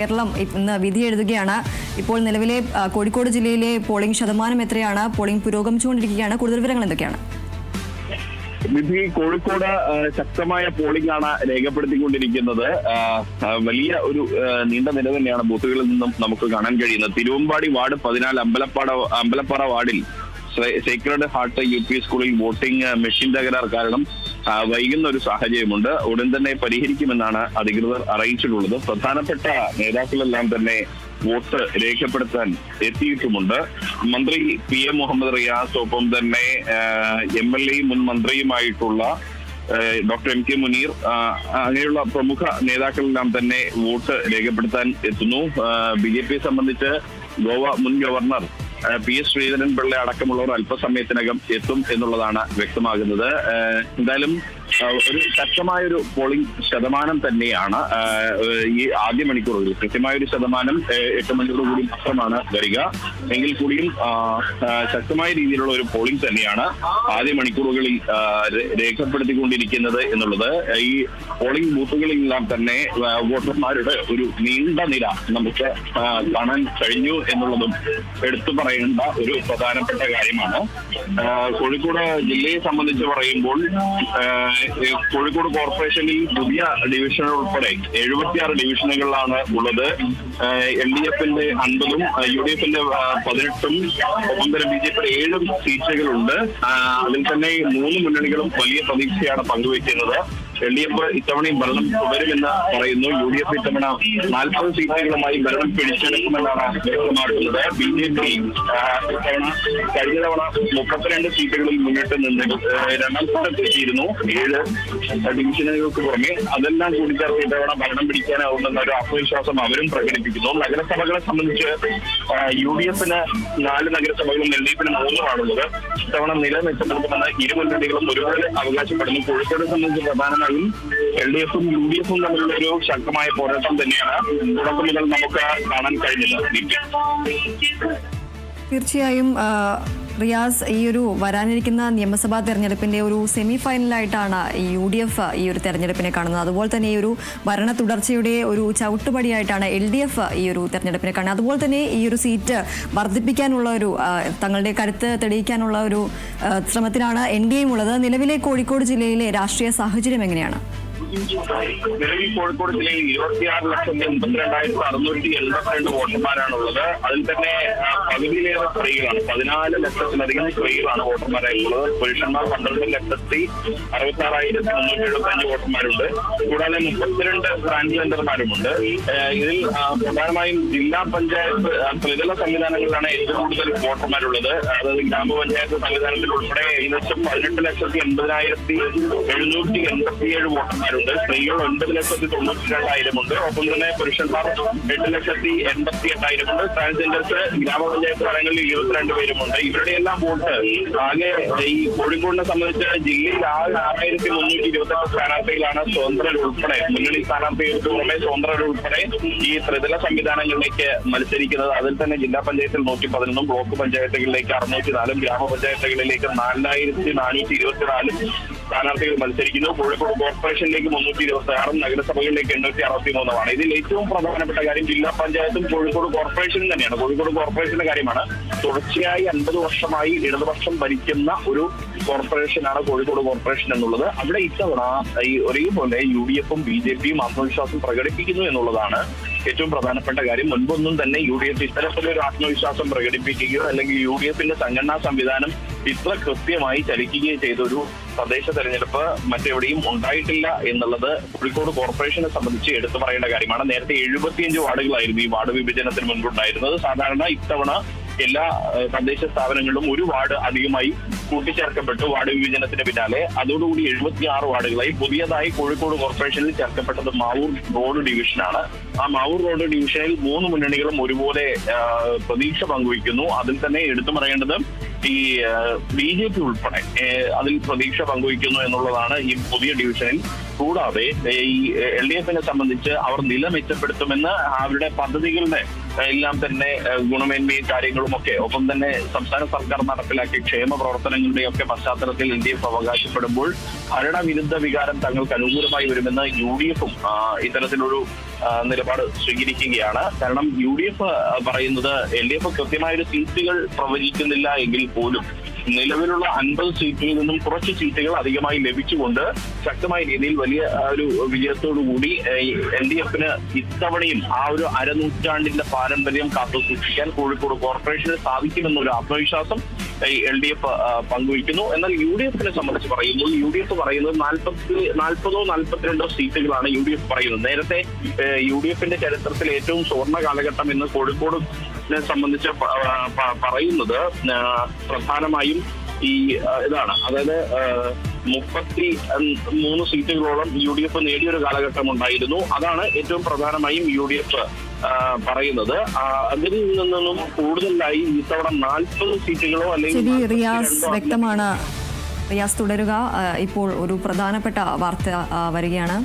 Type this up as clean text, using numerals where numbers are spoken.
കേരളം ഇന്ന് വിധി എഴുതുകയാണ്. ഇപ്പോൾ നിലവിലെ കോഴിക്കോട് ജില്ലയിലെ പോളിംഗ് ശതമാനം എത്രയാണ്? പോളിംഗ് പുരോഗമിച്ചുകൊണ്ടിരിക്കുകയാണ്. കൂടുതൽ വിവരങ്ങൾ എന്തൊക്കെയാണ്? വിധി കോഴിക്കോട് ശക്തമായ പോളിംഗ് ആണ് രേഖപ്പെടുത്തിക്കൊണ്ടിരിക്കുന്നത്. വലിയ ഒരു നീണ്ട നിര തന്നെയാണ് ബൂത്തുകളിൽ നിന്നും നമുക്ക് കാണാൻ കഴിയുന്നത്. തിരുവമ്പാടി വാർഡ് 14 അമ്പലപ്പാറ വാർഡിൽ സേക്രഡ് ഹാർട്ട് UP സ്കൂളിൽ വോട്ടിംഗ് മെഷീൻ തകരാർ കാരണം വൈകുന്ന ഒരു സാഹചര്യമുണ്ട്. ഉടൻ തന്നെ പരിഹരിക്കുമെന്നാണ് അധികൃതർ അറിയിച്ചിട്ടുള്ളത്. പ്രധാനപ്പെട്ട നേതാക്കളെല്ലാം തന്നെ വോട്ട് രേഖപ്പെടുത്താൻ എത്തിയിട്ടുമുണ്ട്. മന്ത്രി PM മുഹമ്മദ് റിയാസ്, ഒപ്പം തന്നെ MLA മുൻ മന്ത്രിയുമായിട്ടുള്ള ഡോക്ടർ MK മുനീർ, അങ്ങനെയുള്ള പ്രമുഖ നേതാക്കളെല്ലാം തന്നെ വോട്ട് രേഖപ്പെടുത്താൻ എത്തുന്നു. BJP സംബന്ധിച്ച് ഗോവ മുൻ ഗവർണർ PS ശ്രീധരൻപിള്ള അടക്കമുള്ളവർ അല്പസമയത്തിനകം എത്തും എന്നുള്ളതാണ് വ്യക്തമാകുന്നത്. എന്തായാലും ഒരു ശക്തമായൊരു പോളിംഗ് ശതമാനം തന്നെയാണ് ഈ ആദ്യ മണിക്കൂറുകളിൽ. കൃത്യമായൊരു ശതമാനം 8 മണിക്കൂർ കൂടി മാത്രമാണ് വരിക. എങ്കിൽ കൂടിയും ശക്തമായ രീതിയിലുള്ള ഒരു പോളിംഗ് തന്നെയാണ് ആദ്യ മണിക്കൂറുകളിൽ രേഖപ്പെടുത്തിക്കൊണ്ടിരിക്കുന്നത് എന്നുള്ളത്. ഈ പോളിംഗ് ബൂത്തുകളിലെല്ലാം തന്നെ വോട്ടർമാരുടെ ഒരു നീണ്ട നിര നമുക്ക് കാണാൻ കഴിഞ്ഞു എന്നുള്ളതും എടുത്തു പറയേണ്ട ഒരു പ്രധാനപ്പെട്ട കാര്യമാണ്. കോഴിക്കോട് ജില്ലയെ സംബന്ധിച്ച് പറയുമ്പോൾ കോഴിക്കോട് കോർപ്പറേഷനിൽ പുതിയ ഡിവിഷനുകൾ ഉൾപ്പെടെ 76 ഡിവിഷനുകളിലാണ് ഉള്ളത്. LDF-ന്റെ 50-ഉം UDF-ന്റെ 18-ഉം ഒപ്പം തന്നെ BJP-യുടെ 7 സീറ്റുകളുണ്ട്. അതിൽ തന്നെ 3 മുന്നണികളും വലിയ പ്രതീക്ഷയാണ് പങ്കുവയ്ക്കുന്നത്. LDF ഇത്തവണയും ഭരണം തുടരുമെന്ന് പറയുന്നു. UDF ഇത്തവണ 40 സീറ്റുകളുമായി ഭരണം പിടിച്ചെടുക്കുമെന്നാണ് വ്യക്തമാക്കുന്നത്. BJP ഇത്തവണ കഴിഞ്ഞ തവണ 32 സീറ്റുകളിൽ മുന്നിട്ട് നിന്ന് 2ാം സ്ഥാനത്തെത്തിയിരുന്നു. 7 ഡിവിഷനുകൾക്ക് പുറമെ അതെല്ലാം കൂടിച്ചേർത്ത് ഇത്തവണ ഭരണം പിടിക്കാനാവുമെന്ന ഒരു ആത്മവിശ്വാസം അവരും പ്രകടിപ്പിക്കുന്നു. നഗരസഭകളെ സംബന്ധിച്ച് UDF-ന് 4 നഗരസഭകളും LDF-ന് 3-ആണുള്ളത്. ഇത്തവണ നില മെച്ചപ്പെടുത്തുമെന്ന് ഇരു മുന്നണികളും ഒരുപോലെ അവകാശപ്പെടുന്നു. കോഴിക്കോട് സംബന്ധിച്ച് പ്രധാനമായും LDF-ഉം UDF-ഉം തമ്മിലുള്ള ഒരു ശക്തമായ പോരാട്ടം തന്നെയാണ് തുടക്കം മുതൽ നമുക്ക് കാണാൻ കഴിഞ്ഞത്. തീർച്ചയായും റിയാസ്, ഈ ഒരു വരാനിരിക്കുന്ന നിയമസഭാ തെരഞ്ഞെടുപ്പിന്റെ ഒരു സെമി ഫൈനലായിട്ടാണ് UDF ഈ ഒരു തെരഞ്ഞെടുപ്പിനെ കാണുന്നത്. അതുപോലെ തന്നെ ഈ ഒരു ഭരണ തുടർച്ചയുടെ ഒരു ചവിട്ടുപടിയായിട്ടാണ് LDF ഈ ഒരു തെരഞ്ഞെടുപ്പിനെ കാണുന്നത്. അതുപോലെ തന്നെ ഈ ഒരു സീറ്റ് വർദ്ധിപ്പിക്കാനുള്ള ഒരു തങ്ങളുടെ കരുത്ത് തെളിയിക്കാനുള്ള ഒരു ശ്രമത്തിലാണ് NDA ഉള്ളത്. നിലവിലെ കോഴിക്കോട് ജില്ലയിലെ രാഷ്ട്രീയ സാഹചര്യം എങ്ങനെയാണ്? നിലവിൽ കോഴിക്കോട് ജില്ലയിൽ 26,82,682 വോട്ടർമാരാണുള്ളത്. അതിൽ തന്നെ പകുതിയിലേറെ സ്ത്രീകളാണ്. 14 ലക്ഷത്തിലധികം സ്ത്രീകളാണ് വോട്ടർമാരായിട്ടുള്ളത്. പുരുഷന്മാർ 12,66,375 വോട്ടർമാരുണ്ട്. കൂടാതെ 32 ട്രാൻസ്ജെൻഡർമാരുമുണ്ട്. ഇതിൽ പ്രധാനമായും ജില്ലാ പഞ്ചായത്ത് ത്രിതല സംവിധാനങ്ങളിലാണ് ഏറ്റവും കൂടുതൽ വോട്ടർമാരുള്ളത്. അതായത് ഗ്രാമപഞ്ചായത്ത് സംവിധാനത്തിൽ ഉൾപ്പെടെ ഏകദേശം 18,87,787 വോട്ടർമാരുണ്ട്. സ്ത്രീകൾ 9,92,000 ഉണ്ട്. ഒപ്പം തന്നെ പുരുഷന്മാർ 8,88,000 ഉണ്ട്. ട്രാൻസ്ജെൻഡേഴ്സ് ഗ്രാമപഞ്ചായത്ത് തലങ്ങളിൽ 22 പേരുമുണ്ട്. ഇവരുടെ എല്ലാം വോട്ട് ആകെ ഈ കോഴിക്കോടിനെ സംബന്ധിച്ച് ജില്ലയിൽ ആകെ 6,328 സ്ഥാനാർത്ഥികളാണ് സ്വതന്ത്രരുൾപ്പെടെ, മുന്നണി സ്ഥാനാർത്ഥികൾക്ക് പുറമെ സ്വതന്ത്രരുൾപ്പെടെ ഈ ത്രിതല സംവിധാനങ്ങളിലേക്ക് മത്സരിക്കുന്നത്. അതിൽ തന്നെ ജില്ലാ പഞ്ചായത്തിൽ 111, ബ്ലോക്ക് പഞ്ചായത്തുകളിലേക്ക് 604, ഗ്രാമപഞ്ചായത്തുകളിലേക്ക് 4,424 സ്ഥാനാർത്ഥികൾ മത്സരിക്കുന്നു. കോഴിക്കോട് കോർപ്പറേഷനിലേക്ക് 326, നഗരസഭകളിലേക്ക് 863. ഇതിൽ ഏറ്റവും പ്രധാനപ്പെട്ട കാര്യം ജില്ലാ പഞ്ചായത്തും കോഴിക്കോട് കോർപ്പറേഷനും തന്നെയാണ്. കോഴിക്കോട് കോർപ്പറേഷന്റെ കാര്യമാണ്. തുടർച്ചയായി 50 വർഷമായി ഇടതുപക്ഷം ഭരിക്കുന്ന ഒരു കോർപ്പറേഷനാണ് കോഴിക്കോട് കോർപ്പറേഷൻ എന്നുള്ളത്. അവിടെ ഇത്തവണ ഈ ഒരേപോലെ UDF-ഉം BJP-യും ആത്മവിശ്വാസം പ്രകടിപ്പിക്കുന്നു എന്നുള്ളതാണ് ഏറ്റവും പ്രധാനപ്പെട്ട കാര്യം. മുൻപൊന്നും തന്നെ UDF ഇത്തരത്തിലൊരു ആത്മവിശ്വാസം പ്രകടിപ്പിക്കുകയോ അല്ലെങ്കിൽ UDF-ന്റെ സംഘടനാ സംവിധാനം ഇത്ര കൃത്യമായി ചലിക്കുകയോ ചെയ്ത ഒരു തദ്ദേശ തെരഞ്ഞെടുപ്പ് മറ്റെവിടെയും ഉണ്ടായിട്ടില്ല എന്നുള്ളത് കോഴിക്കോട് കോർപ്പറേഷനെ സംബന്ധിച്ച് എടുത്തു പറയേണ്ട കാര്യമാണ്. നേരത്തെ 75 വാർഡുകളായിരുന്നു ഈ വാർഡ് വിഭജനത്തിന് മുൻപുണ്ടായിരുന്നത്. സാധാരണ ഇത്തവണ എല്ലാ തദ്ദേശ സ്ഥാപനങ്ങളിലും ഒരു വാർഡ് അധികമായി കൂട്ടിച്ചേർക്കപ്പെട്ടു വാർഡ് വിഭജനത്തിന് പിന്നാലെ. അതോടുകൂടി 76 വാർഡുകളായി പുതിയതായി കോഴിക്കോട് കോർപ്പറേഷനിൽ ചേർക്കപ്പെട്ടത് മാവൂർ റോഡ് ഡിവിഷനാണ്. ആ മാവൂർ റോഡ് ഡിവിഷനിൽ 3 മുന്നണികളും ഒരുപോലെ പ്രതീക്ഷ പങ്കുവയ്ക്കുന്നു. അതിൽ തന്നെ എടുത്തു പറയേണ്ടത് ഈ BJP ഉൾപ്പെടെ അതിൽ പ്രതീക്ഷ പങ്കുവയ്ക്കുന്നു എന്നുള്ളതാണ് ഈ പുതിയ ഡിവിഷനിൽ. കൂടാതെ ഈ LDF-നെ സംബന്ധിച്ച് അവർ നില മെച്ചപ്പെടുത്തുമെന്ന് അവരുടെ പദ്ധതികളുടെ എല്ലാം തന്നെ ഗുണമേന്മയും കാര്യങ്ങളും ഒക്കെ, ഒപ്പം തന്നെ സംസ്ഥാന സർക്കാർ നടപ്പിലാക്കിയ ക്ഷേമ പ്രവർത്തനങ്ങളുടെയൊക്കെ പശ്ചാത്തലത്തിൽ LDF അവകാശപ്പെടുമ്പോൾ ഭരണവിരുദ്ധ വികാരം തങ്ങൾക്ക് അനുകൂലമായി വരുമെന്ന് UDF-ഉം ഇത്തരത്തിലൊരു നിലപാട് സ്വീകരിക്കുകയാണ്. കാരണം UDF പറയുന്നത് LDF കൃത്യമായ ഒരു സീറ്റുകൾ പ്രവചിക്കുന്നില്ല എങ്കിൽ പോലും നിലവിലുള്ള 50 സീറ്റിൽ നിന്നും കുറച്ച് സീറ്റുകൾ അധികമായി ലഭിച്ചുകൊണ്ട് ശക്തമായ രീതിയിൽ വലിയ ഒരു വിജയത്തോടു കൂടി LDFന് ഇത്തവണയും ആ ഒരു അരനൂറ്റാണ്ടിന്റെ പാരമ്പര്യം കാത്തു സൂക്ഷിക്കാൻ കോഴിക്കോട് കോർപ്പറേഷന് സാധിക്കുമെന്നൊരു ആത്മവിശ്വാസം LDF പങ്കുവയ്ക്കുന്നു. എന്നാൽ UDFനെ സംബന്ധിച്ച് പറയുമ്പോൾ UDF പറയുന്നത് 40 42 സീറ്റുകളാണ് UDF പറയുന്നത്. നേരത്തെ UDFന്റെ ചരിത്രത്തിൽ ഏറ്റവും സുവർണ്ണ കാലഘട്ടം എന്ന് കോഴിക്കോടിനെ സംബന്ധിച്ച് പറയുന്നത് പ്രധാനമായും ഈ ഇതാണ്. അതായത് 33 സീറ്റുകളോളം UDF നേടിയൊരു കാലഘട്ടം ഉണ്ടായിരുന്നു. അതാണ് ഏറ്റവും പ്രധാനമായും UDF പറയുന്നത്. അതിൽ നിന്നും കൂടുതലായി ഇത്തവണ 40 സീറ്റുകളോ അല്ലെങ്കിൽ റിയാസ് വ്യക്തമാണ്. റിയാസ് തുടരുക. ഇപ്പോൾ ഒരു പ്രധാനപ്പെട്ട വാർത്ത വരികയാണ്.